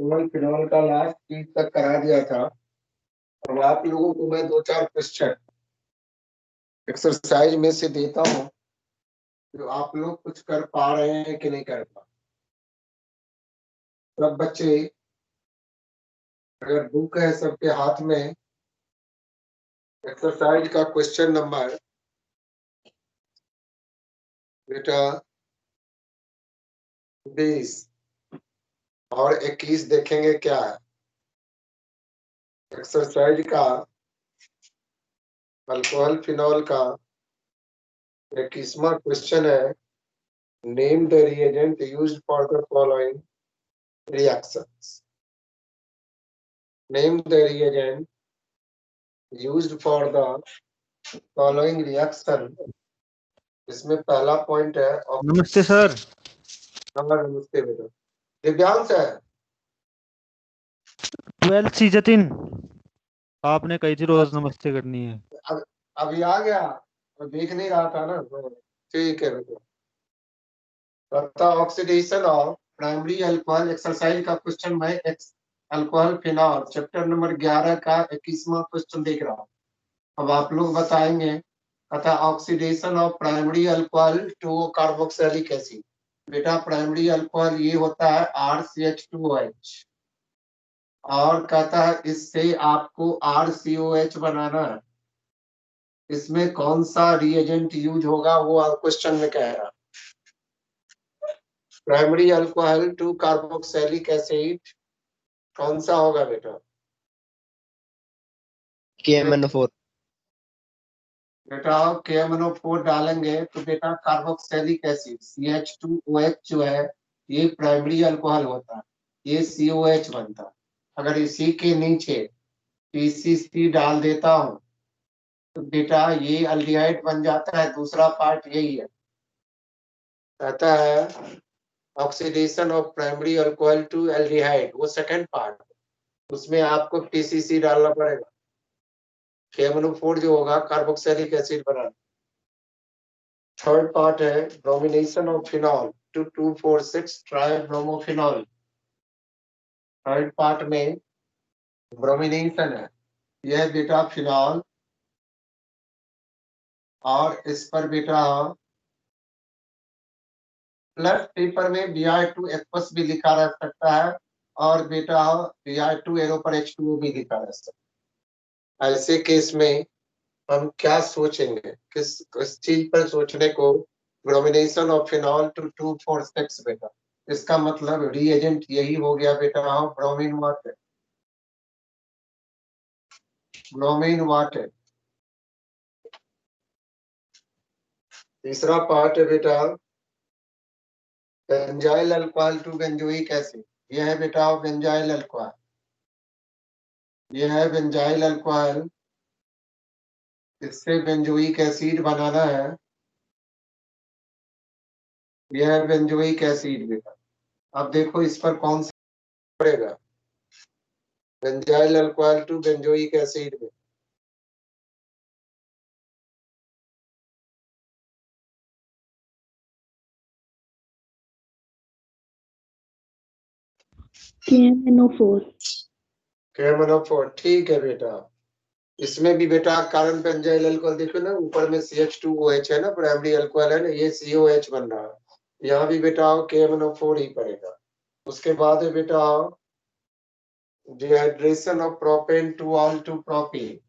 केवल फिनॉल का लास्ट चीज तक करा दिया था। अब आप लोगों को मैं दो चार क्वेश्चन एक्सरसाइज में से देता हूँ, जो आप लोग कुछ कर पा रहे हैं कि नहीं कर पा। सब बच्चे अगर बुक है सबके हाथ में, एक्सरसाइज का क्वेश्चन नंबर बेटा 20 और 21 देखेंगे क्या है। एक्सरसाइज का अल्कोहल फिनॉल का 21वां क्वेश्चन है, name the reagent used for the following reactions. Name the reagent used for the following reaction. इसमें पहला पॉइंट है नमस्ते सर। नमस्ते बेटा। दिव्यांश है 12 सी जतिन, आपने कही थी रोज नमस्ते करनी है। अभी आ गया, मैं देख नहीं रहा था ना, तो ठीक है बेटा। पता oxidation of primary alcohol exercise का क्वेश्चन मैं अल्कोहल फिनॉल चैप्टर नंबर 11 का 21वां क्वेश्चन देख रहा हूँ। अब आप लोग बताएंगे, पता oxidation of primary alcohol to carboxylic acid. बेटा प्राइमरी अल्कोहल ये होता है RCH2OH, और कहता है इससे आपको RCOH बनाना है। इसमें कौन सा रिएजेंट यूज होगा वो क्वेश्चन में कह रहा। Primary alcohol to carboxylic acid कौन सा होगा बेटा? KMNO4। बेटा KMNO4 डालेंगे तो बेटा कार्बोक्सिलिक एसिड CH2OH जो है ये प्राइमरी अल्कोहल होता है, ये COH बनता है। अगर इसी के नीचे PCC डाल देता हूं तो बेटा ये अल्डिहाइड बन जाता है। दूसरा पार्ट यही है, कहता है oxidation of primary alcohol to aldehyde, वो सेकंड पार्ट, उसमें आपको PCC डालना पड़ेगा। KMNO4 जो होगा कार्बोक्सिलिक एसिड बनाना। थर्ड पार्ट है bromination of phenol to 2,4,6 tribromophenol. Third part में ब्रोमिनेशन है, यह बेटा फिनॉल, और इस पर बेटा प्लस पेपर में Br2 एक्वस भी लिखा रह सकता है, और बेटा Br2 एरो पर H2O भी लिखा रह सकता है। ऐसे केस में हम क्या सोचेंगे, किस चीज पर सोचने को? ब्रोमिनेशन ऑफ फिनॉल टू 2,4,6 बेटा, इसका मतलब रिएजेंट यही हो गया बेटा ब्रोमीन वाटर। Bromine water. तीसरा पार्ट है बेटा benzyl alcohol to benzoic acid. यह है बेटा बेंजाइल अल्कोहल, यह है बेंजाइल अल्कोहल, इससे बेंजोइक एसिड बनाना है। यह है बेंजोइक एसिड बेटा। अब देखो इस पर कौन सा पड़ेगा, benzyl alcohol to benzoic acid में KMNO4। ठीक है बेटा। इसमें भी बेटा कारण बेंजाइल अल्कोहल देखो ना, ऊपर में CH2OH है ना, प्राइमरी अल्कोहल है ना, ये COH बन रहा है। यहाँ भी बेटा KMNO4 ही पड़ेगा। उसके बाद है बेटा dehydration of propane two ol to propene.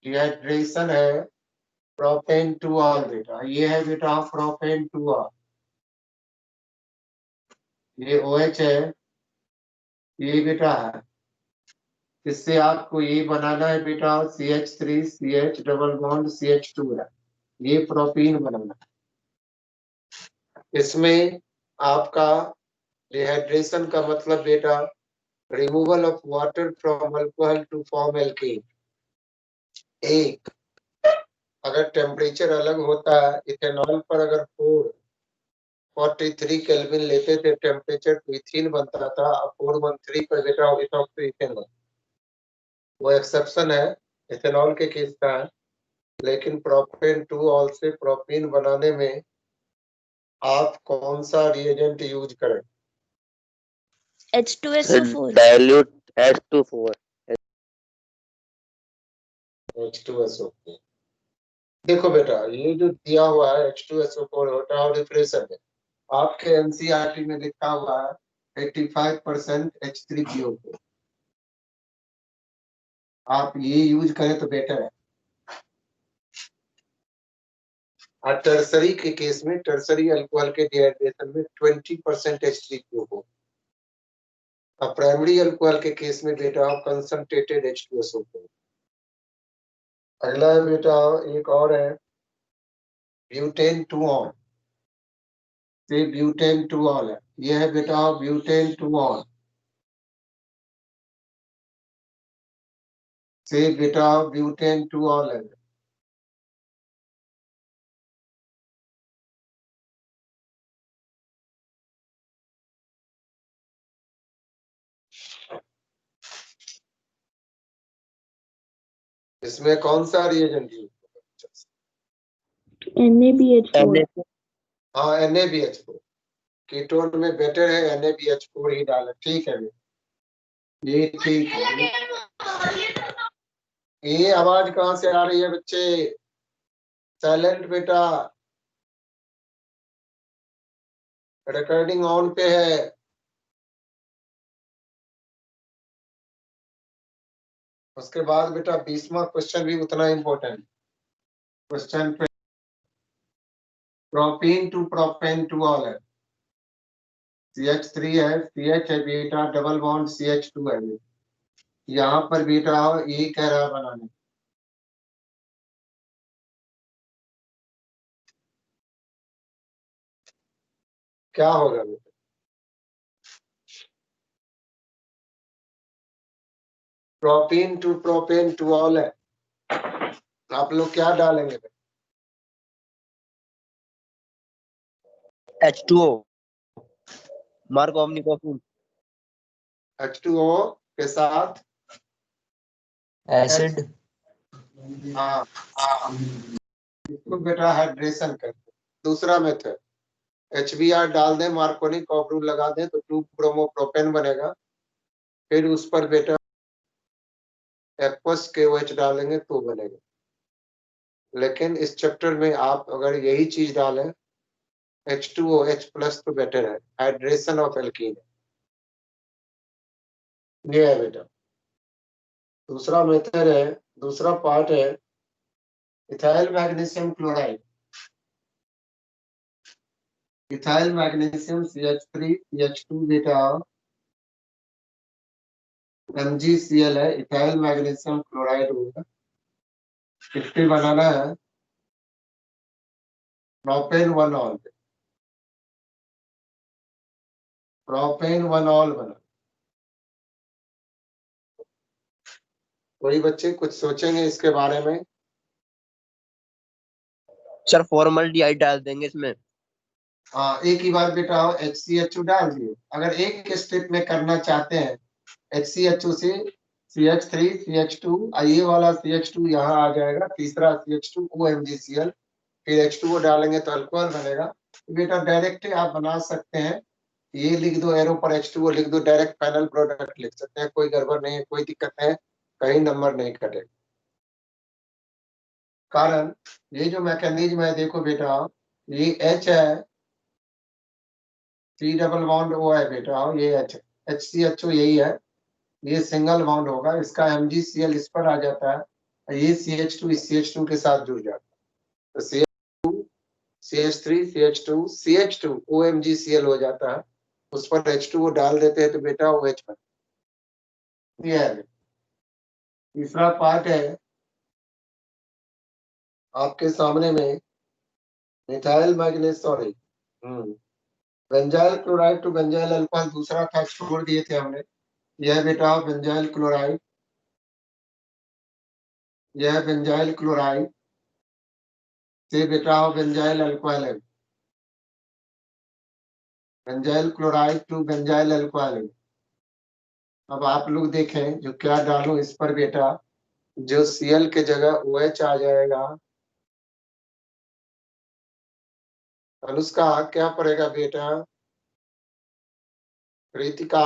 Dehydration है प्रोपेन टू ऑल बेटा, ये है बेटा प्रोपेन टू ऑल, ये OH है, ये बेटा है। इससे आपको ये बनाना है बेटा CH3 CH double bond CH2 है, ये प्रोपीन बनाना है। इसमें आपका डिहाइड्रेशन का मतलब बेटा removal of water from alcohol to form alkene. एक, अगर टेम्परेचर अलग होता है, इथेनॉल पर अगर 443 केल्विन लेते थे टेम्परेचर, तो इथीन बनता था। अब 413 पर बेटा इथेन बनता, वो एक्सेप्शन है इथेनॉल के केस का है। लेकिन प्रोपेन टू ऑल से प्रोपीन बनाने में आप कौन सा रिएजेंट यूज करें? H2SO4. dilute H2 4. H2SO4। देखो बेटा, ये जो दिया हुआ है H2SO4 होता है डिप्रेशन में, आपके एनसीईआरटी में लिखा हुआ है 85% H3PO4। आप ये यूज करें तो बेटर है। और टर्सरी के केस में, टर्सरी अल्कोहल के डिहाइड्रेशन में 20% H3PO4। और प्राइमरी अल्कोहल के केस में बेटा कंसंट्रेटेड H2SO4। अगला है बेटा, एक और है ब्यूटेन 2ऑन। से ब्यूटेन 2ऑन है, ये है बेटा ब्यूटेन 2ऑन। से बेटा ब्यूटेन 2ऑन है। इसमें कौन सा रिएजेंट यूज? NaBH4। हाँ NaBH4। कीटोन में बेटर है NaBH4 ही डालें। ठीक है, ये ठीक है। ये आवाज कहाँ से आ रही है बच्चे? साइलेंट बेटा, रिकॉर्डिंग ऑन पे है। उसके बाद बेटा 20वां क्वेश्चन भी उतना इम्पोर्टेंट क्वेश्चन पे, propene to propane two ol है। CH3 है, CH है बेटा, डबल बॉन्ड CH2 है। यहाँ पर बेटा ये कह रहा है बनाने, क्या होगा बेटा? Propene to propane two ol है, आप लोग क्या डालेंगे? H2O mark ओमनिकोफिन। H2O के साथ एसिड। हाँ, इसको बेटा हाइड्रेशन करते। दूसरा मेथड, HBr डाल दें, मार्कोनी कॉपरूल लगा दें तो 2 ब्रोमोप्रोपेन बनेगा। फिर उस पर बेटा एक्वस KOH डालेंगे तो बनेगा। लेकिन इस चैप्टर में आप अगर यही चीज डालें H2OH+ तो बेटर है, हाइड्रेशन ऑफ एल्कीन। ये है बेटा दूसरा मेथड है, दूसरा पार्ट है ethyl magnesium chloride. Ethyl magnesium CH3 CH2 बेटा MgCl है, इथाइल मैग्नीशियम क्लोराइड होगा। किससे बनाना है? प्रोपेन 1 ऑल, प्रोपेन 1 ऑल बना। कोई बच्चे कुछ सोचेंगे इसके बारे में? सर फॉर्मल्डिहाइड डाल देंगे इसमें। हाँ, एक ही बार बेटा HCHO डाल दिए। अगर एक स्टेप में करना चाहते हैं HCHO से CH3 CH2, ये वाला CH2 यहाँ आ जाएगा, तीसरा CH2 OMgCl, फिर H2O डालेंगे तो अल्कोहल बनेगा। तो बेटा डायरेक्ट आप बना सकते हैं, ये लिख दो, एरो पर H2O लिख दो, डायरेक्ट फाइनल प्रोडक्ट लिख सकते हैं। कोई गड़बड़ नहीं है, कोई दिक्कत नहीं है, कहीं नंबर नहीं कटेगा। कारण ये जो मैकेनिज्म है देखो बेटा, ये H है, C डबल बॉन्ड O है बेटा, ये H HCHO यही है, ये सिंगल बॉन्ड होगा, इसका MgCl इस पर आ जाता है, ये CH2 इस CH2 के साथ जुड़ जाता है, तो CH3 CH2 OMgCl हो जाता है। उस पर H2O डाल देते हैं तो बेटा OH बन। ये है तीसरा पार्ट है आपके सामने में, methyl manganese sorry benzyl chloride to benzyl alcohol दूसरा था, छोड़ दिए थे हमने। यह बेटा बेंजाइल क्लोराइड, यह बेंजाइल क्लोराइड से बेटा बेंजाइल अल्कोहल है, benzyl chloride to benzyl alcohol. अब आप लोग देखें जो क्या डालूं इस पर बेटा, जो Cl के जगह OH आ जाएगा। अनुष्का क्या पड़ेगा बेटा? Kritika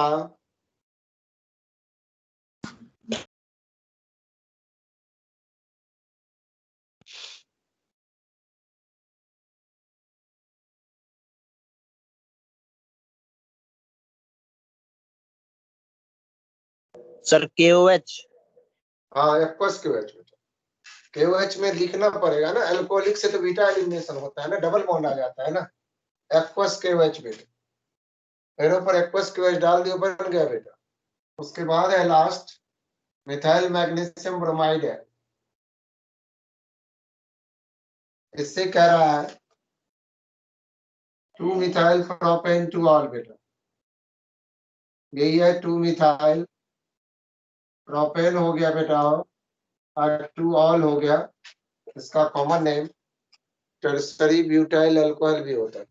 sir KOH। हाँ एक्वस KOH बेटा, KOH में लिखना पड़ेगा ना, अल्कोहलिक से तो बीटा एलिमिनेशन होता है ना, डबल बॉन्ड आ जाता है ना, एक्वस KOH बेटा। एरो पर एक्वस KOH डाल दियो, बन गया बेटा। उसके बाद है लास्ट मिथाइल मैग्नीशियम ब्रोमाइड है। इससे कह रहा है 2 मिथाइल प्रोपेन टू ऑल बेटा, यही है 2 मिथाइल प्रोपेन हो गया बेटा, और 2 ऑल हो गया। इसका common name tertiary butyl alcohol भी होता है,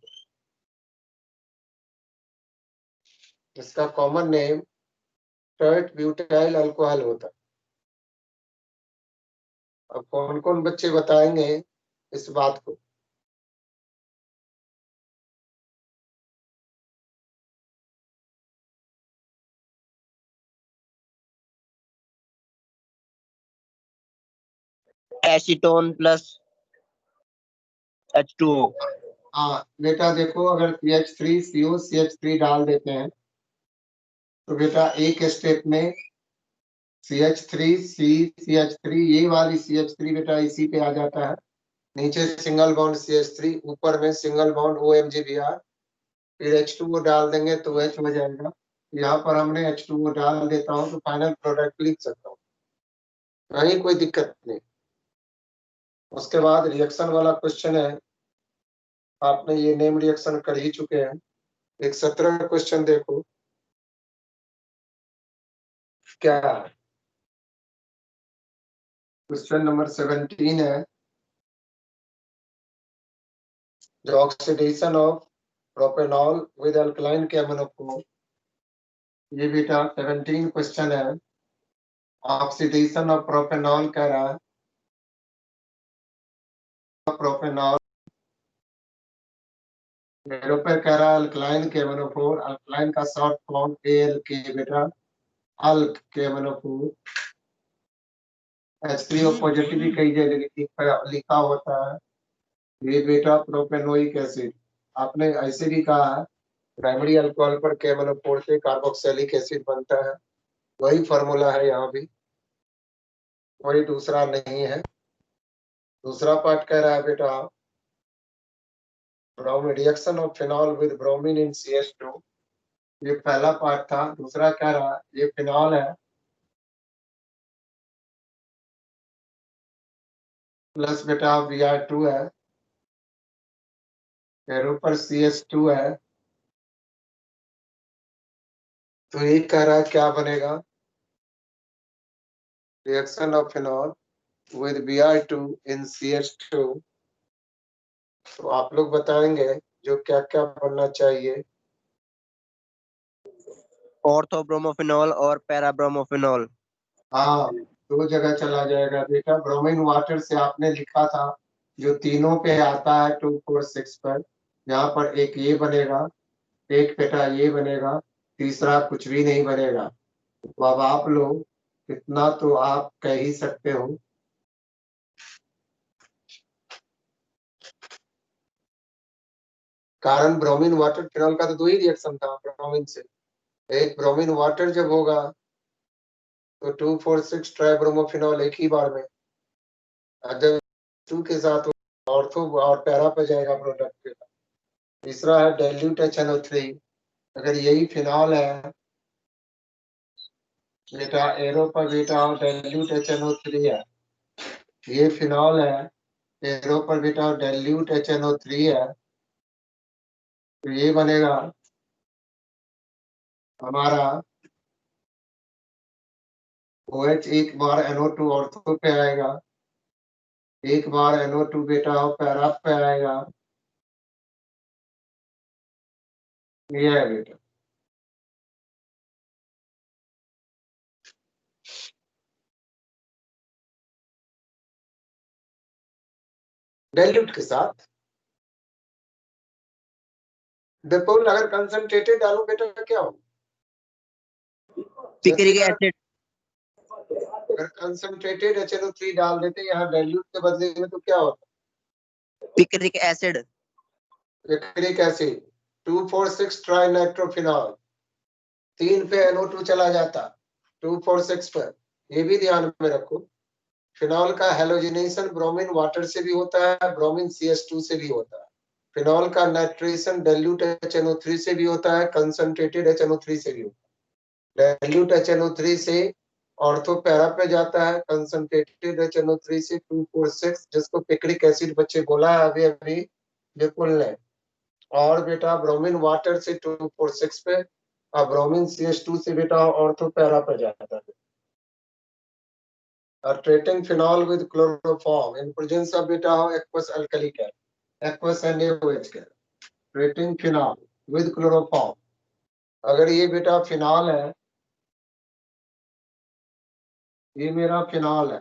इसका common name tert butyl alcohol होता है। अब कौन कौन बच्चे बताएंगे इस बात को? Acetone plus H2O। हाँ बेटा देखो, अगर CH3CO CH3 डाल देते हैं तो बेटा एक स्टेप में CH3C CH3, ये वाली CH3 बेटा इसी पे आ जाता है, नीचे सिंगल बॉन्ड CH3, ऊपर में सिंगल बॉन्ड OMGBr, फिर H2O डाल देंगे तो H हो जाएगा। यहाँ पर हमने H2O डाल देता हूँ तो फाइनल प्रोडक्ट लिख सकता हूँ, कहीं कोई दिक्कत नहीं। उसके बाद रिएक्शन वाला क्वेश्चन है, आपने ये नेम रिएक्शन कर ही चुके हैं। एक 17 क्वेश्चन देखो क्या है। क्वेश्चन नंबर 17 है, the oxidation of propanol with alkaline KMnO4। ये बेटा 17 क्वेश्चन है, ऑक्सीडेशन ऑफ प्रोपेनॉल कह रहा है, प्रोपेनॉल मेरे पर कह रहा है अल्कलाइन KMnO4, अल्कलाइन का शॉर्ट फॉर्म ALK बेटा, अल्क KMnO4। H3O पॉजिटिव भी कई जगह लिखा होता है, ये बेटा प्रोपेनोइक एसिड। आपने ऐसे भी कहा है प्राइमरी अल्कोहल पर KMnO4 से कार्बोक्सिलिक एसिड बनता है, वही फॉर्मूला है यहाँ भी, कोई दूसरा नहीं है। दूसरा पार्ट कह रहा है बेटा bromine reaction of phenol with bromine in CH2, ये पहला पार्ट था। दूसरा कह रहा है ये फिनॉल है प्लस बेटा Br2 है, फिर ऊपर CH2 है, तो ये कह रहा है क्या बनेगा, reaction of phenol with Br2 in CH2। तो आप लोग बताएंगे जो क्या क्या बनना चाहिए। ऑर्थोब्रोमोफिनॉल और पैराब्रोमोफिनॉल। हाँ, दो जगह चला जाएगा बेटा। ब्रोमीन वाटर से आपने लिखा था जो तीनों पे आता है 2 4 6 पर, यहाँ पर एक ये बनेगा, एक बेटा ये बनेगा, तीसरा कुछ भी नहीं बनेगा। तो अब आप लोग इतना तो आप कह ही सकते हो। कारण ब्रोमीन वाटर फिनॉल का तो दो ही रिएक्शन था ब्रोमीन से, एक ब्रोमीन वाटर जब होगा तो 2 4 6 ट्राइब्रोमोफिनॉल एक ही बार में, और जब 2 के साथ ऑर्थो और पैरा पे जाएगा प्रोडक्ट के। तीसरा है डाइल्यूट HNO3, अगर यही फिनॉल है बेटा, एरो पर बेटा डाइल्यूट HNO3 है, ये फिनॉल है, एरो पर बेटा डाइल्यूट HNO3 है, तो ये बनेगा हमारा OH, एक बार NO2 ऑर्थो पे आएगा, एक बार NO2 बेटा पैरा पे आएगा, ये है बेटा। डाइल्यूट के साथ डिपोल अगर कंसंट्रेटेड डालो बेटा क्या हो, पिक्रिक एसिड। अगर कंसंट्रेटेड HNO3 डाल देते यहाँ डाइल्यूट के बदले में तो क्या होता, picric acid. Picric acid 2 4 6 trinitrophenol, 3 पे NO2 चला जाता, 246 पर, ये भी ध्यान में रखो। फिनॉल का हेलोजिनेशन ब्रोमीन वाटर से भी होता है, ब्रोमीन CH2 से भी होता है। फिनॉल का नाइट्रेशन डाइल्यूट HNO3 से भी होता है, कंसंट्रेटेड HNO3 से भी होता है। डाइल्यूट HNO3 से ऑर्थो पैरा पे जाता है, कंसंट्रेटेड HNO3 से 246, जिसको पिक्रिक एसिड बच्चे बोला है अभी अभी विपुल ने। और बेटा ब्रोमीन वाटर से 246 पे, और ब्रोमीन CH2 से बेटा ऑर्थो पैरा पे जाता है। treating phenol with chloroform in presence of beta aqueous alkali gas, aqueous NaOH gas, treating phenol with chloroform। अगर ये बेटा फिनॉल है, ये मेरा फिनॉल है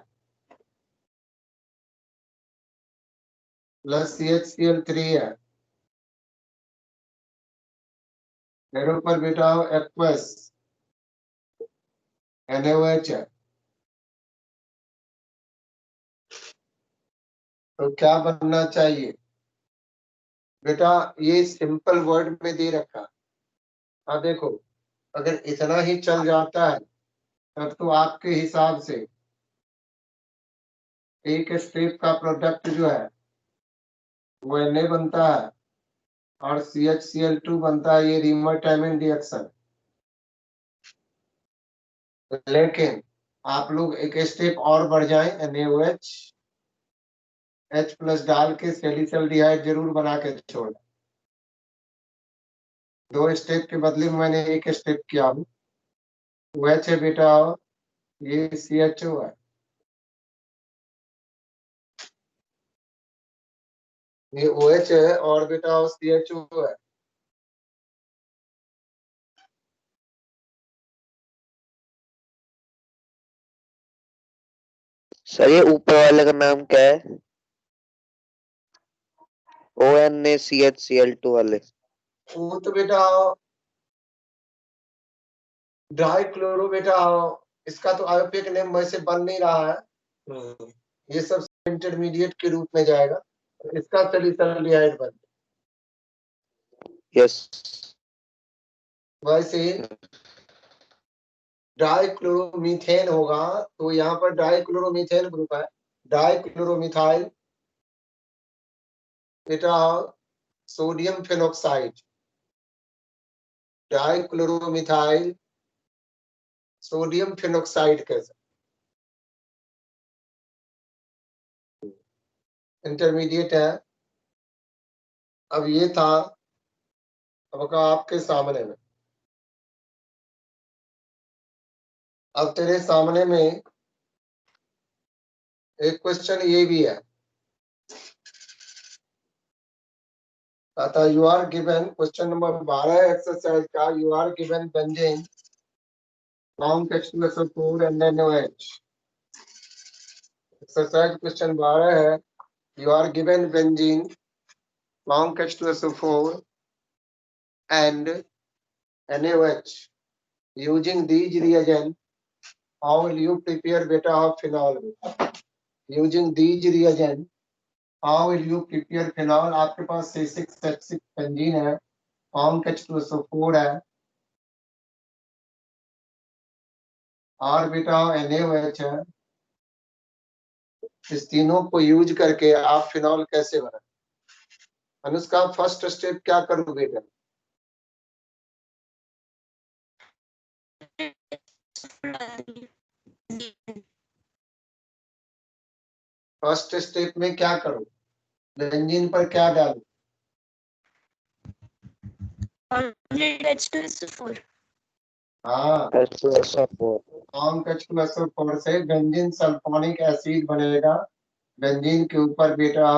प्लस CHCl3 है, मेरे ऊपर बेटा एक्वस NaOH है, तो क्या बनना चाहिए बेटा? ये सिंपल वर्ड में दे रखा। हाँ देखो, अगर इतना ही चल जाता है तब तो आपके हिसाब से एक स्टेप का प्रोडक्ट जो है वो Na बनता है और CHCl2 बनता है, ये रीमर-टाइमिन रिएक्शन। लेकिन आप लोग एक स्टेप और बढ़ जाएं, NaOH H प्लस डाल के सैलिसल्डिहाइड जरूर बना के छोड़। 2 स्टेप के बदले में मैंने एक स्टेप किया हूँ। OH है बेटा, ये CHO है, ये OH है और बेटा CHO है। सर ये ऊपर वाले का नाम क्या है? ONaCHCl2 वाले। वो तो बेटा ड्राई क्लोरो बेटा, इसका तो आयोपिक नेम वैसे बन नहीं रहा है, ये सब इंटरमीडिएट के रूप में जाएगा, इसका सैलिसल्डिहाइड बन। यस। वैसे डाइक्लोरोमीथेन होगा, तो यहाँ पर डाइक्लोरोमीथेन ग्रुप है, डाइक्लोरोमिथाइल बेटा सोडियम फेनोक्साइड, डाइक्लोरोमिथाइल सोडियम फेनोक्साइड कैसे इंटरमीडिएट है। अब ये था, अब का आपके सामने में, अब तेरे सामने में एक क्वेश्चन ये भी है, you are given, question number 12 exercise का, you are given benzene long H2SO4 and NaOH। Exercise question 12 है, you are given benzene long H2SO4 and NaOH using these reagents, how will you prepare beta of phenol? Using these reagents, how will you prepare phenol? आपके पास C6H6 benzene है, long H2SO4 है और बेटा NaOH है, इस तीनों को use करके आप फिनॉल कैसे बनाए? अनुष्का फर्स्ट स्टेप क्या करूं बेटा? फर्स्ट स्टेप में क्या करूं? बेंजीन पर क्या डालूं? H2SO4। हाँ, H2SO4। लॉन्ग H2SO4 से बेंजीन सल्फोनिक एसिड बनेगा, बेंजीन के ऊपर बेटा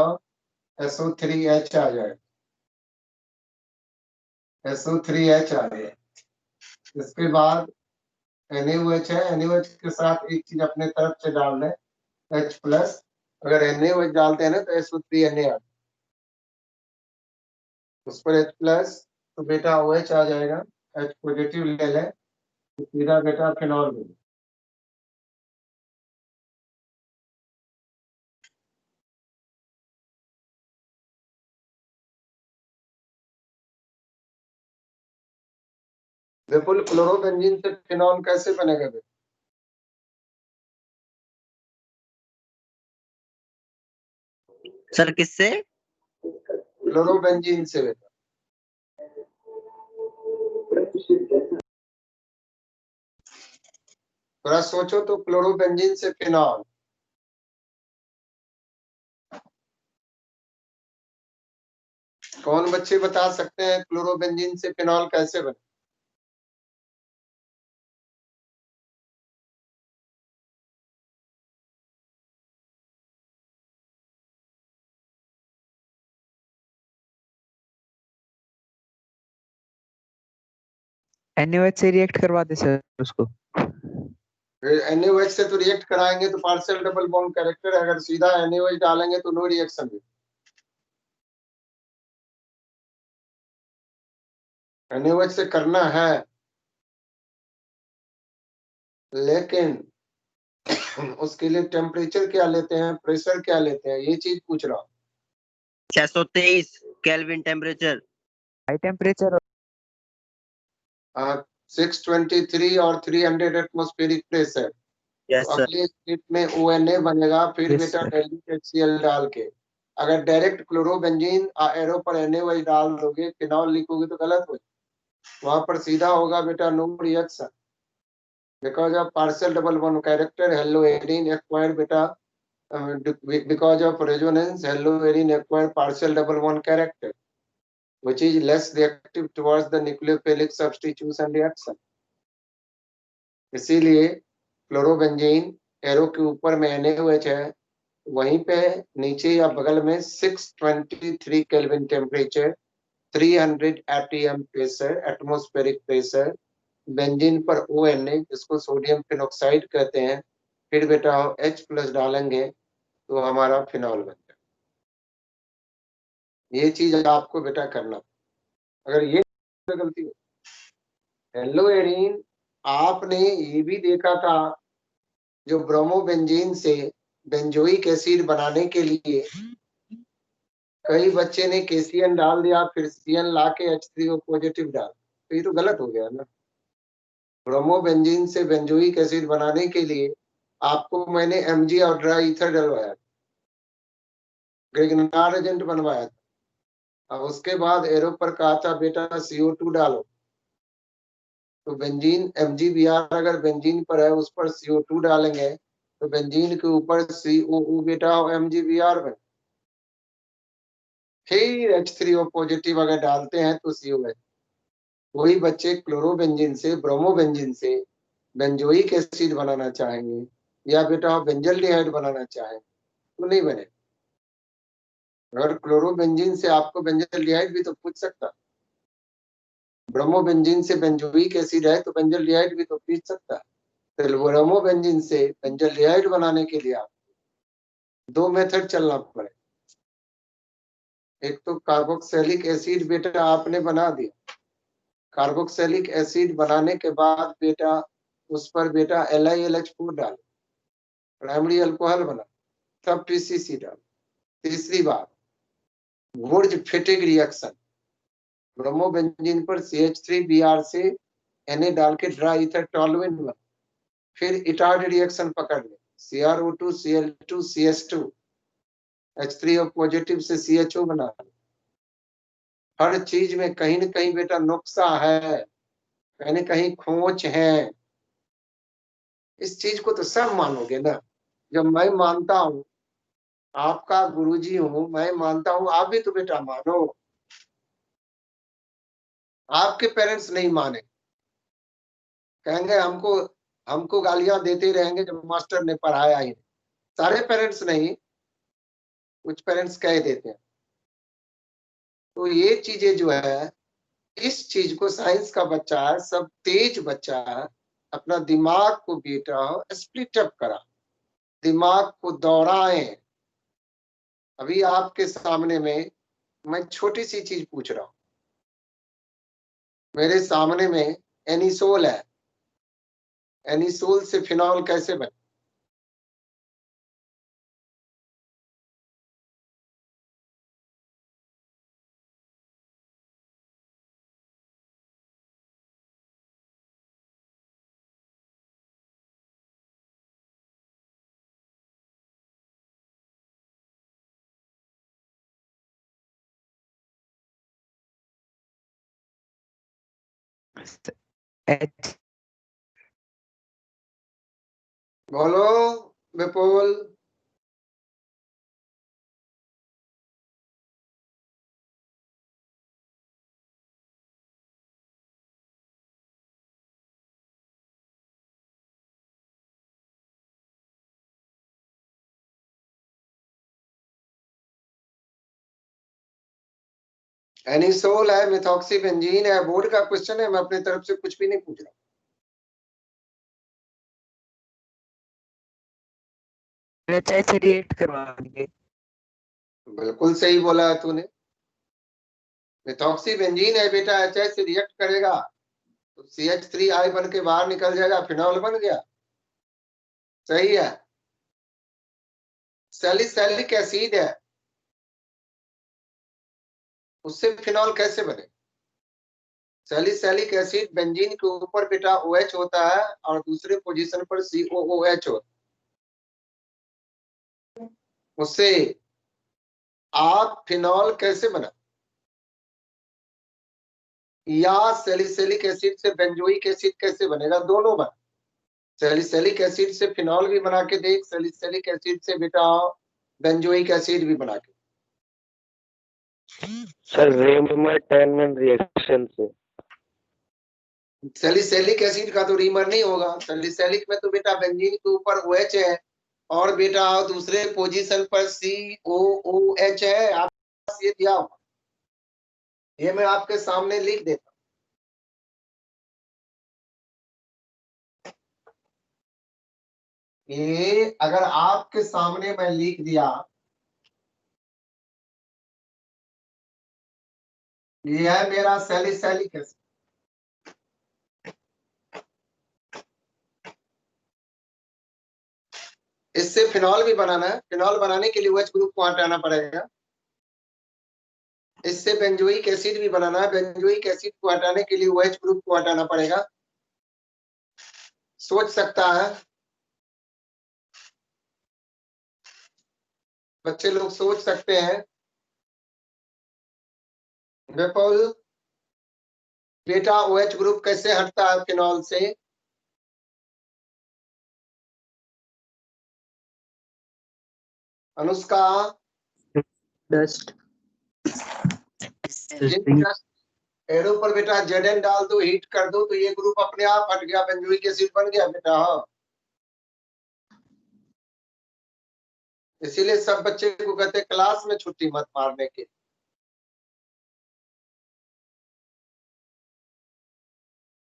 SO3H आ जाए, SO3H आ जाए। इसके बाद NaOH है, NaOH के साथ एक चीज अपने तरफ से डाल दें, H प्लस। अगर NaOH डालते हैं ना तो SO3Na आता है, उस पर H प्लस तो बेटा OH आ जाएगा, H पॉजिटिव ले लें तो सीधा बेटा फिनॉल में। विपुल क्लोरोबेंजीन से फिनॉल कैसे बनेगा बेटा? सर किससे? क्लोरोबेंजीन से बेटा। थोड़ा सोचो तो, क्लोरोबेंजीन से फिनॉल। कौन बच्चे बता सकते हैं क्लोरोबेंजीन से फिनॉल कैसे बने? NaOH से रिएक्ट करवा दे सर उसको। NaOH से तो रिएक्ट कराएंगे तो पार्शियल डबल बॉन्ड कैरेक्टर, अगर सीधा NaOH डालेंगे तो नो रिएक्शन। NaOH से करना है, लेकिन उसके लिए टेम्परेचर क्या लेते हैं, प्रेशर क्या लेते हैं, ये चीज पूछ रहा हूँ। 623 केल्विन टेम्परेचर। High temperature. 623 और 300 एटमॉस्फेरिक प्रेशर। यस तो सर। अगले स्टेप में ONA बनेगा, फिर Yes, बेटा sir. डाइल्यूट HCl डाल के। अगर डायरेक्ट क्लोरोबेंजीन एरो पर NaOH डाल दोगे, फिनॉल लिखोगे तो गलत हो, वहां पर सीधा होगा बेटा no reaction, because of partial double bond character haloarene acquired बेटा, because of resonance haloarin acquire partial double bond character which is less reactive towards the nucleophilic substitution reaction। इसीलिए क्लोरोबेंजीन एरो के ऊपर में NaOH है, वहीं पे नीचे या बगल में 623 kelvin temperature, 300 atm pressure, atmospheric pressure, benzene पर ONA जिसको सोडियम फिनॉक्साइड कहते हैं, फिर बेटा H+ डालेंगे तो हमारा फिनॉल बन जाए। ये चीज आपको बेटा करना, अगर ये गलती हो। हेलोएरिन आपने ये भी देखा था, जो ब्रोमोबेंजीन से बेंजोइक एसिड बनाने के लिए कई बच्चे ने KCN डाल दिया, फिर CN ला के H3O पॉजिटिव डाल, तो ये तो गलत हो गया ना। ब्रोमोबेंजीन से बेंजोइक एसिड बनाने के लिए आपको मैंने Mg और ड्राई ईथर डलवाया, ग्रिग्नार एजेंट बनवाया था, और उसके बाद एरो पर कहा था बेटा CO2 डालो, तो बेंजीन MgBr अगर बेंजीन पर है उस पर CO2 डालेंगे तो बेंजीन के ऊपर COO बेटा MgBr में, फिर H3O पॉजिटिव अगर डालते हैं तो COH। वही बच्चे क्लोरोबेंजीन से ब्रोमोबेंजीन से बेंजोइक एसिड बनाना चाहेंगे या बेटा बेंजल्डिहाइड बनाना चाहेंगे तो नहीं बने। अगर क्लोरोबेंजीन से आपको बेंजल्डिहाइड भी तो पूछ सकता, ब्रोमोबेंजीन से बेंजोइक एसिड है तो बेंजल्डिहाइड भी तो पूछ सकता है। तो ब्रोमोबेंजीन से बेंजल्डिहाइड बनाने के लिए आप दो मेथड चलना पड़े। एक तो कार्बोक्सिलिक एसिड बेटा आपने बना दिया, कार्बोक्सिलिक एसिड बनाने के बाद बेटा उस पर बेटा LiLH4 डालो, प्राइमरी अल्कोहल बना, तब PCC डालो। तीसरी बात वुर्ज फेटिक रिएक्शन, ब्रोमोबेंजीन पर CH3Br से Na डाल के ड्राई ईथर टॉलुएंट बना, फिर इटार्ड रिएक्शन पकड़ ले, CrO2 Cl2 CH2, H3O positive से CHO बना। हर चीज में कहीं न कहीं बेटा नुक्सा है, कहीं न कहीं खोज है। इस चीज को तो सब मानोगे ना। जब मैं मानता हूँ, आपका गुरुजी हूँ, मैं मानता हूँ, आप भी तो बेटा मानो। आपके पेरेंट्स नहीं माने, कहेंगे हमको हमको गालियां देते रहेंगे जब मास्टर ने पढ़ाया ही नहीं। सारे पेरेंट्स नहीं, कुछ पेरेंट्स कह देते हैं। तो ये चीजें जो है, इस चीज को साइंस का बच्चा है, सब तेज बच्चा है, अपना दिमाग को बेटा स्प्लिट अप करा, दिमाग को दौड़ाएं। अभी आपके सामने में मैं छोटी सी चीज पूछ रहा हूं, मेरे सामने में एनिसोल है, एनिसोल से फिनॉल कैसे बने? H बोलो विपुल। एनिसोल है, मिथॉक्सी बेंजीन है, बोर्ड का क्वेश्चन है, मैं अपनी तरफ से कुछ भी नहीं पूछ रहा। HI से रिएक्ट करवा देंगे। बिल्कुल सही बोला है तूने। मिथॉक्सी बेंजीन है बेटा, HI से रिएक्ट करेगा तो CH3I बन के बाहर निकल जाएगा, फिनॉल बन गया। सही है। सैलिसिलिक एसिड है, उससे फिनॉल कैसे बने? सैलिसिलिक एसिड बेंजीन के ऊपर बेटा OH होता है और दूसरे पोजीशन पर COOH होता है, उससे आप फिनॉल कैसे बना? या सैलिसिलिक एसिड से बेंजोइक एसिड कैसे बनेगा? दोनों बन। सैलिसिलिक एसिड से फिनॉल भी बना के देख, सैलिसिलिक एसिड से बेटा बेंजोइक एसिड भी बना के। सर रेमर टैनमन रिएक्शन से। सैलिसिलिक एसिड का तो रीमर नहीं होगा। सैलिसिलिक में तो बेटा बेंजीन के ऊपर OH है और बेटा दूसरे पोजीशन पर COOH है। आप ये दिया हुआ, ये मैं आपके सामने लिख देता। ये अगर आपके सामने मैं लिख दिया, ये है मेरा सैलिसिलिक एसिड। इससे फिनॉल भी बनाना है, फिनॉल बनाने के लिए OH ग्रुप को हटाना पड़ेगा। इससे बेंजोइक एसिड भी बनाना है, बेंजोइक एसिड को हटाने के लिए OH ग्रुप को हटाना पड़ेगा। सोच सकता है बच्चे लोग, सोच सकते हैं। विपुल बेटा OH ग्रुप कैसे हटता है फिनॉल से? अनुष्का डस्ट एरो पर बेटा Zn डाल दो, हीट कर दो तो ये ग्रुप अपने आप हट गया, बेंजोइक एसिड बन गया बेटा। हाँ, इसीलिए सब बच्चे को कहते हैं क्लास में छुट्टी मत मारने की।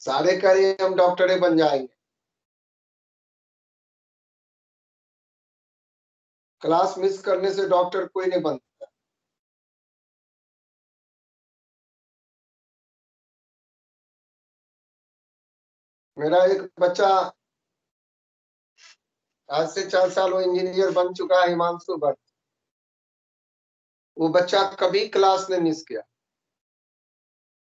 सारे करें हम डॉक्टरे बन जाएंगे, क्लास मिस करने से डॉक्टर कोई नहीं बनता। मेरा एक बच्चा आज से 4 साल वो इंजीनियर बन चुका है, हिमांशु भट्ट। वो बच्चा कभी क्लास ने मिस किया।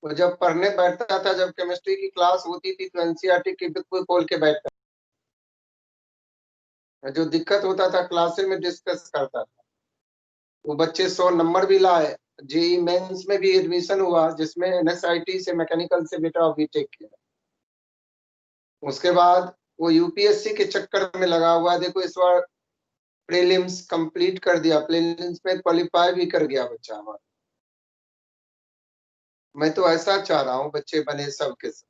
वो जब पढ़ने बैठता था, जब केमिस्ट्री की क्लास होती थी तो एनसीईआरटी की बुक को खोल के बैठता था। जो दिक्कत होता था क्लास में डिस्कस करता था। वो बच्चे 100 नंबर भी लाए। जेई मेंस में भी एडमिशन हुआ, जिसमें NSIT से मैकेनिकल से बेटा बीटेक किया। उसके बाद वो यूपीएससी के चक्कर में लगा हुआ। देखो इस बार प्रीलिम्स कंप्लीट कर दिया, प्रीलिम्स में क्वालिफाई भी कर गया बच्चा हमारा। मैं तो ऐसा चाह रहा हूँ बच्चे बने सब के सब।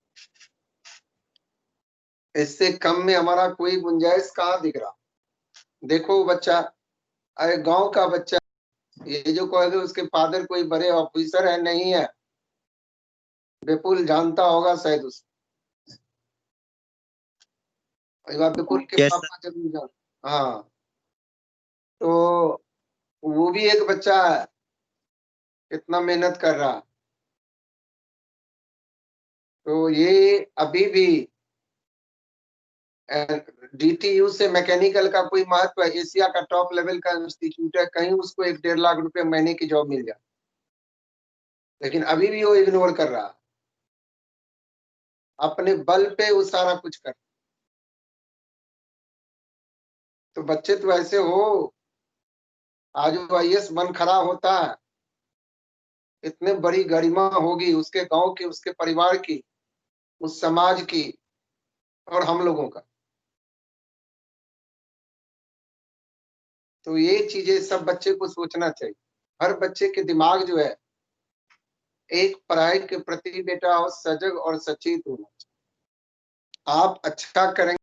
इससे कम में हमारा कोई गुंजाइश कहाँ दिख रहा। देखो बच्चा, अरे गांव का बच्चा, ये जो कहोगे उसके फादर कोई बड़े ऑफिसर है, नहीं है। विपुल जानता होगा शायद उसको। विपुल के Yes, पापा जरूर जान। हाँ, तो वो भी एक बच्चा है, कितना मेहनत कर रहा। तो ये अभी भी DTU से मैकेनिकल का कोई महत्व है? एशिया का टॉप लेवल का इंस्टीट्यूट है, कहीं उसको 1-1.5 लाख रुपए महीने की जॉब मिल जाए, लेकिन अभी भी वो इग्नोर कर रहा। अपने बल पे वो सारा कुछ कर। तो बच्चे तो ऐसे हो, आज वो IAS बन खड़ा होता है, इतने बड़ी गरिमा होगी उसके गांव की, उसके परिवार की। उस समाज की और हम लोगों का। तो ये चीजें सब बच्चे को सोचना चाहिए। हर बच्चे के दिमाग जो है एक पढ़ाई के प्रति बेटा और सजग और सचेत होना चाहिए। आप अच्छा करेंगे,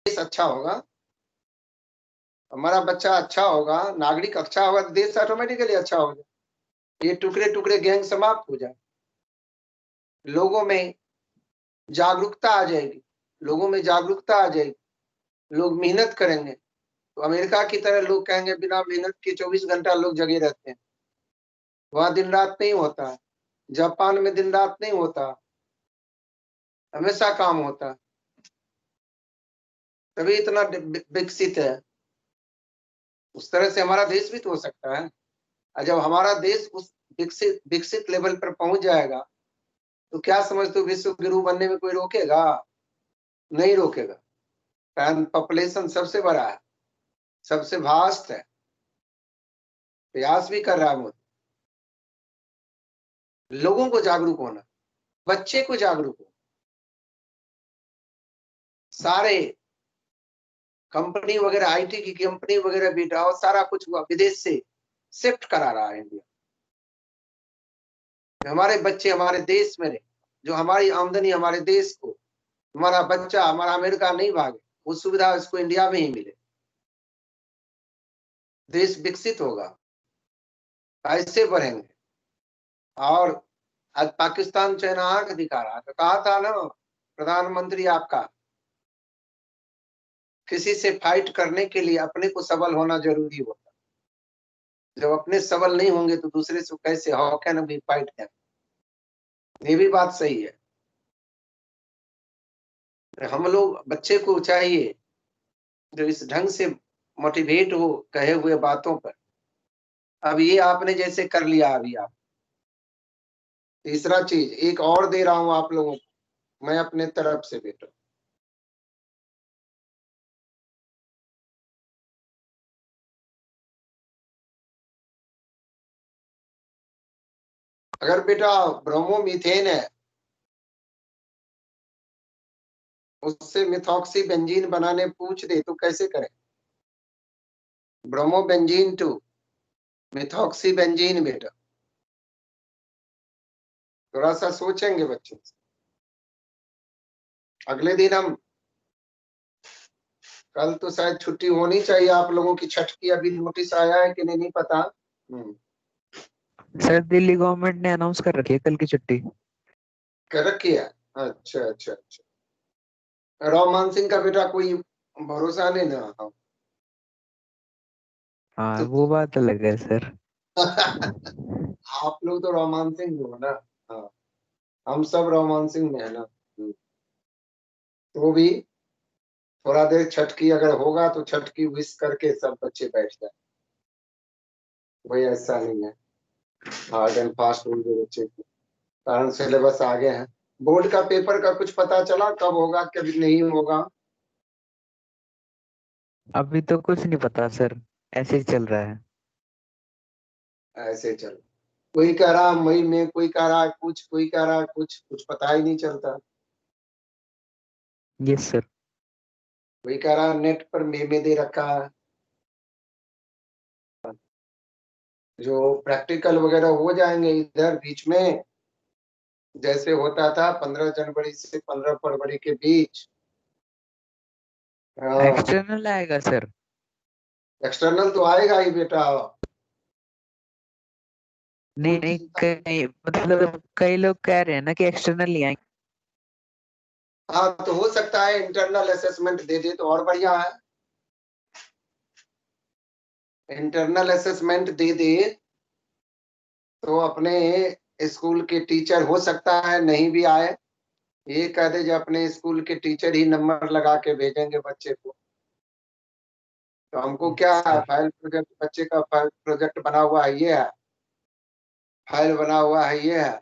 देश अच्छा होगा। हमारा बच्चा अच्छा होगा, नागरिक अच्छा होगा तो देश ऑटोमेटिकली अच्छा हो जाए। ये टुकड़े टुकड़े गैंग समाप्त हो जाए, लोगों में जागरूकता आ जाएगी, लोगों में जागरूकता आ जाएगी, लोग मेहनत करेंगे। तो अमेरिका की तरह लोग कहेंगे बिना मेहनत के 24 घंटा लोग जगे रहते हैं, वहां दिन रात नहीं होता। जापान में दिन रात नहीं होता, हमेशा काम होता, तभी इतना विकसित है। उस तरह से हमारा देश भी तो हो सकता है। और जब हमारा देश उस विकसित लेवल पर पहुंच जाएगा तो क्या समझते हो, विश्व गुरु बनने में कोई रोकेगा? नहीं रोकेगा। कारण पॉपुलेशन सबसे बड़ा है, सबसे वास्ट है, प्रयास भी कर रहा है मोदी। लोगों को जागरूक होना, बच्चे को जागरूक होना। सारे कंपनी वगैरह, आईटी की कंपनी वगैरह भी और सारा कुछ हुआ विदेश से शिफ्ट करा रहा है इंडिया। हमारे बच्चे हमारे देश में रहे, जो हमारी आमदनी हमारे देश को, हमारा बच्चा हमारा अमेरिका नहीं भागे, वो सुविधा इसको इंडिया में ही मिले, देश विकसित होगा, ऐसे बढ़ेंगे। और आज पाकिस्तान चाइना आंख दिखा रहा तो कहा था ना प्रधानमंत्री आपका, किसी से फाइट करने के लिए अपने को सबल होना जरूरी होता। जब अपने सबल नहीं होंगे तो दूसरे से कैसे, how can we fight them? ये भी बात सही है। हम लोग बच्चे को चाहिए जो इस ढंग से मोटिवेट हो कहे हुए बातों पर। अब ये आपने जैसे कर लिया अभी आप। तीसरा चीज एक और दे रहा हूं आप लोगों को मैं अपने तरफ से बेटा। अगर बेटा ब्रोमोमीथेन है, उससे मिथॉक्सी बेंजीन बनाने पूछ दे तो कैसे करें? ब्रोमोबेंजीन टू मिथॉक्सी बेंजीन बेटा, थोड़ा सा सोचेंगे बच्चे। अगले दिन हम, कल तो शायद छुट्टी होनी चाहिए आप लोगों की, छठ की अभी नोटिस आया है कि नहीं पता। सर दिल्ली गवर्नमेंट ने अनाउंस कर रखी है कल की छुट्टी। कर रखी है? अच्छा अच्छा अच्छा। रोमान सिंह का बेटा कोई भरोसा नहीं ना। हाँ तो वो बात अलग है सर। आप लोग तो रोमान सिंह हो ना। हाँ, हम सब रोमान सिंह में है ना। तो भी थोड़ा देर छठ की अगर होगा तो छठ की विश करके सब बच्चे बैठ जाए। भाई ऐसा नहीं है, हार्ड एंड फास्ट रूल जो बच्चे को, कारण सिलेबस आगे है। बोर्ड का पेपर का कुछ पता चला कब होगा कभी नहीं होगा? अभी तो कुछ नहीं पता सर, ऐसे ही चल रहा है। ऐसे चल, कोई कह रहा मई में, कोई कह रहा कुछ, कोई कह रहा कुछ, कुछ पता ही नहीं चलता। Yes sir. कोई कह रहा नेट पर मई में दे रखा है। जो प्रैक्टिकल वगैरह हो जाएंगे इधर बीच में, जैसे होता था 15 जनवरी से 15 फरवरी के बीच। हाँ, एक्सटर्नल आएगा सर। एक्सटर्नल तो आएगा ही बेटा। नहीं नहीं, कई मतलब कई लोग कह रहे हैं ना कि एक्सटर्नल नहीं आएंगे। हाँ तो हो सकता है इंटरनल असेसमेंट दे दे तो और बढ़िया है। इंटरनल असेसमेंट दे दे तो अपने स्कूल के टीचर, हो सकता है नहीं भी आए, ये कह दे जो अपने स्कूल के टीचर ही नंबर लगा के भेजेंगे बच्चे को। तो हमको क्या है, सर फाइल प्रोजेक्ट, बच्चे का फाइल प्रोजेक्ट बना हुआ है, ये है फाइल बना हुआ है, ये है,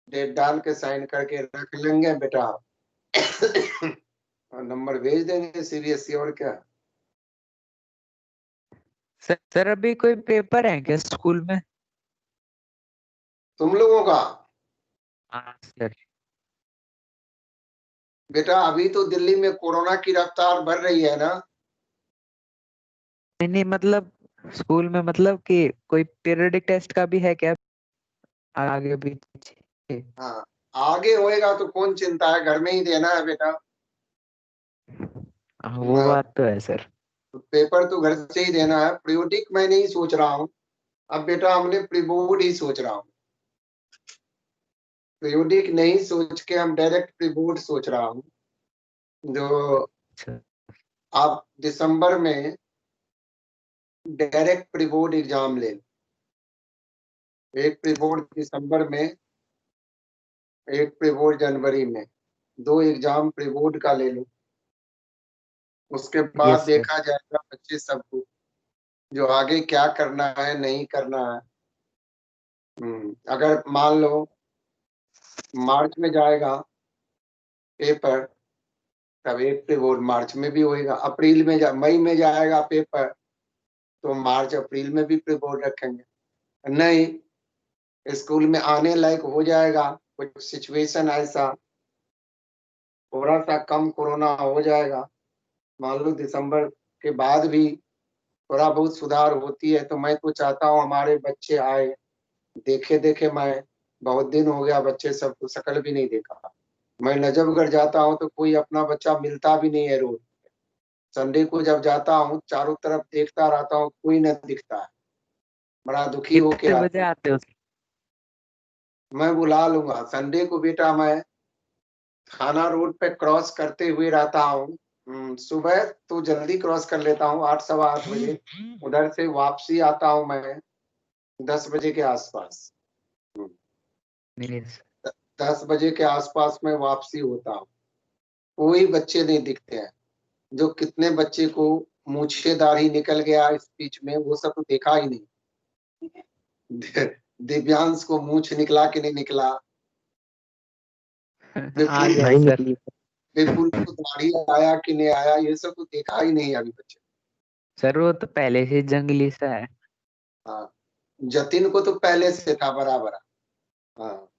डेट डाल के साइन करके रख लेंगे बेटा और नंबर भेज देंगे सीबीएसई। और क्या सर अभी कोई पेपर है क्या स्कूल में? तुम लोगों का? हाँ सर। बेटा अभी तो दिल्ली में कोरोना की रफ्तार बढ़ रही है ना। नहीं नहीं, मतलब स्कूल में मतलब कि कोई पीरियडिक टेस्ट का भी है क्या आगे पीछे? हाँ, आगे होएगा तो कौन चिंता है, घर में ही देना है बेटा। हाँ, वो बात तो है सर। पेपर तो घर से ही देना है। पीरियोडिक मैं नहीं सोच रहा हूँ अब बेटा, हमने प्री बोर्ड ही सोच रहा हूँ। पीरियोडिक नहीं सोच के हम डायरेक्ट प्री बोर्ड सोच रहा हूँ। जो अच्छा, आप दिसंबर में डायरेक्ट प्री बोर्ड एग्जाम ले लो। एक प्री बोर्ड दिसंबर में, एक प्री बोर्ड जनवरी में, 2 एग्जाम प्री बोर्ड का ले लो। उसके बाद यस सर। देखा जाएगा बच्चे सबको जो आगे क्या करना है नहीं करना है। अगर मान लो मार्च में जाएगा पेपर, तब एक प्री बोर्ड मार्च में भी होएगा। अप्रैल में मई में जाएगा पेपर, तो मार्च अप्रैल में भी प्री बोर्ड रखेंगे। नहीं, स्कूल में आने लायक हो जाएगा, कुछ सिचुएशन ऐसा थोड़ा सा कम कोरोना हो जाएगा, मान लो दिसंबर के बाद भी थोड़ा बहुत सुधार होती है, तो मैं तो चाहता हूँ हमारे बच्चे आए। देखे देखे मैं बहुत दिन हो गया बच्चे सबको शकल भी नहीं देखा। मैं नजफगढ़ जाता हूँ तो कोई अपना बच्चा मिलता भी नहीं है रोड। संडे को जब जाता हूँ चारों तरफ देखता रहता हूँ, कोई न दिखता है। बड़ा दुखी होके कितने बजे आता हूँ। आते हो? मैं बुला लूंगा संडे को बेटा। मैं थाना रोड पे क्रॉस करते हुए रहता हूँ। सुबह तो जल्दी क्रॉस कर लेता हूँ, 8 सवा 8 बजे। उधर से वापसी आता हूँ मैं 10 बजे के आसपास। Yes. 10 बजे के आसपास में वापसी होता हूँ। कोई बच्चे नहीं दिखते हैं। जो कितने बच्चे को मूछेदारी निकल गया इस बीच में, वो सब तो देखा ही नहीं। दिव्यांश को मूछ निकला कि नहीं निकला, आ विपुल गया नहीं सर। निकली। विपुल को दाढ़ी आया कि नहीं आया, ये सब तो देखा ही नहीं अभी बच्चे। सर वो तो पहले से जंगली सा है। हाँ, जतिन को तो पहले से था बराबर। हाँ,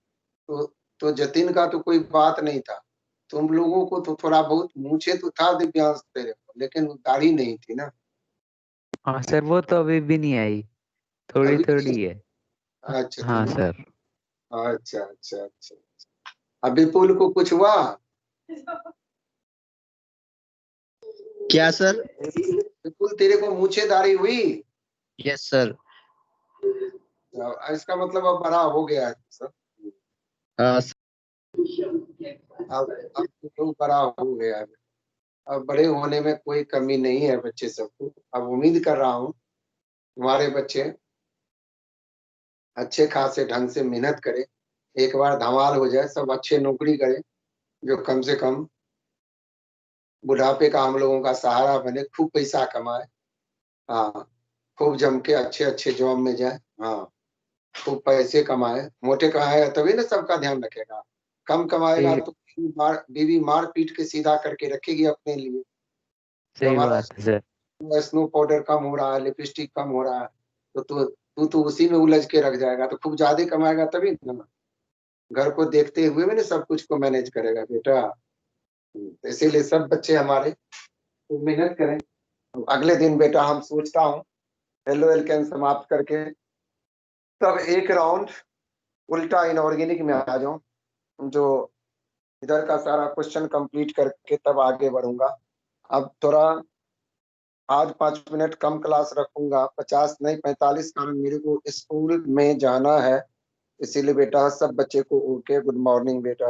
तो जतिन का तो कोई बात नहीं था। तुम लोगों को तो थोड़ा बहुत मूछे तो था दिव्यांश तेरे को, लेकिन दाढ़ी नहीं थी ना। हाँ सर, वो तो अभी भी नहीं आई, थोड़ी अभी थोड़ी है। अच्छा हाँ सर। अच्छा अच्छा अच्छा। अब विपुल को कुछ हुआ? क्या सर? विपुल तेरे को मूछे दाढ़ी हुई? Yes sir. इसका मतलब अब बड़ा हो गया है सर। हाँ अब तो बड़ा हो गया है। अब बड़े होने में कोई कमी नहीं है बच्चे सबको। अब उम्मीद कर रहा हूँ तुम्हारे बच्चे अच्छे खासे ढंग से मेहनत करें, एक बार धमाल हो जाए, सब अच्छे नौकरी करें, जो कम से कम बुढ़ापे का हम लोगों का सहारा बने, खूब पैसा कमाए। हाँ, खूब जम के अच्छे अच्छे जॉब में जाए। हाँ, खूब पैसे कमाए। मोटे कमाएगा तभी ना सबका ध्यान रखेगा। कम कमाएगा सही तो बीवी मार पीट के सीधा करके रखेगी अपने लिए। जो सही हमारा बात है सर। स्नो पाउडर कम हो रहा है, लिपस्टिक कम हो रहा है, तो तू तो उसी में उलझ के रख जाएगा। तो खूब ज्यादा कमाएगा तभी ना घर को देखते हुए भी ना सब कुछ को मैनेज करेगा बेटा। तो इसीलिए सब बच्चे हमारे खूब मेहनत करें। अगले दिन बेटा हम सोचता हूँ हेलो एल्केन समाप्त करके तब एक राउंड उल्टा इनऑर्गेनिक में आ जाऊं, जो इधर का सारा क्वेश्चन कंप्लीट करके तब आगे बढ़ूंगा। अब थोड़ा आज 5 मिनट कम क्लास रखूंगा, 50 नहीं 45, कारण मेरे को स्कूल में जाना है। इसीलिए बेटा सब बच्चे को ओके, गुड मॉर्निंग बेटा।